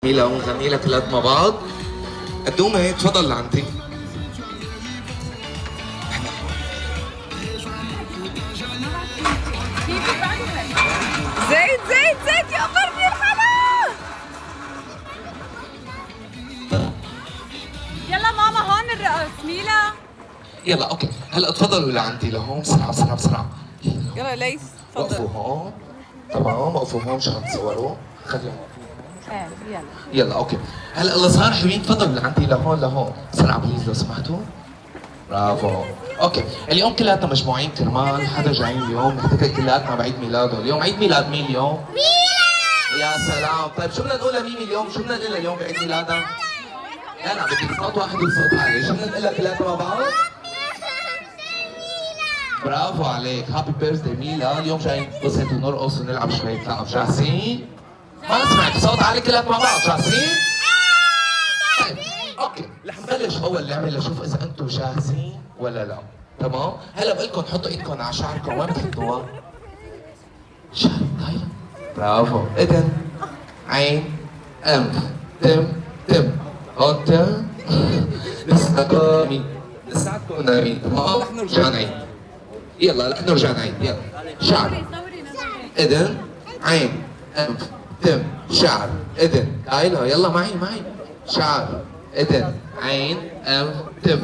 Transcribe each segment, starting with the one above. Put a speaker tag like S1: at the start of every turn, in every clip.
S1: جميلة ونغني لك كلات مع بعض. قدومة تفضل لعندي.
S2: زيت زيت زيت يا قربي الحلا. يلا ماما هون الرقص. ميلا
S1: يلا اوكي هلا تفضلوا لعندي لهون بسرعة بسرعة بسرعة.
S2: يلا ليس
S1: وقفوا
S2: تفضل.
S1: هون. تمام وقفوا هون مشان تصوروا. خليهم
S2: ايه يلا
S1: يلا اوكي. هلا الصغار حلوين تفضلوا لعندي لهون لهون بسرعة بليز لو سمحتوا. برافو. اوكي اليوم كلياتنا مجموعين كرمال حدا جاي اليوم نحتفل كلياتنا بعيد ميلاده. اليوم عيد ميلاد مين اليوم؟ ميلا. يا سلام. طيب شو بدنا نقول لميمي اليوم؟ شو بدنا نقول لها اليوم بعيد ميلادها؟ لا بدي صوت واحد وصوت عالي. شو بدنا نقول لها كلياتنا مع بعض؟ برافو عليك. هابي بيرثدي ميلا. اليوم جايين ننبسط ونرقص ونلعب شوية لعب. جاهزين؟ ما سمعت صوت عالي كلياتنا مع بعض. جاهزين؟ طيب اوكي رح نبلش اول لعبه لشوف اذا انتم جاهزين ولا لا. تمام؟ هلا بقول لكم حطوا ايدكم على شعركم. وين بتحطوها؟ شعر. هاي برافو. اذن عين انف تم هون تم. لساتكم نايمين لساتكم نايمين. تمام؟ رح نرجع نعيد. يلا رح نرجع نعيد. يلا شعر اذن عين انف تم شعر اذن. هايلا يلا معي شعر اذن عين انف تم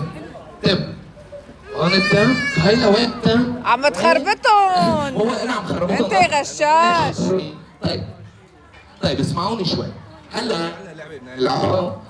S1: هون التم. هايلا وين التم؟
S2: عم تخربطهم.
S1: هو انا عم خربطهم.
S2: انت غشاش.
S1: طيب اسمعوني شوي. هلا لعبه بدنا نلعبها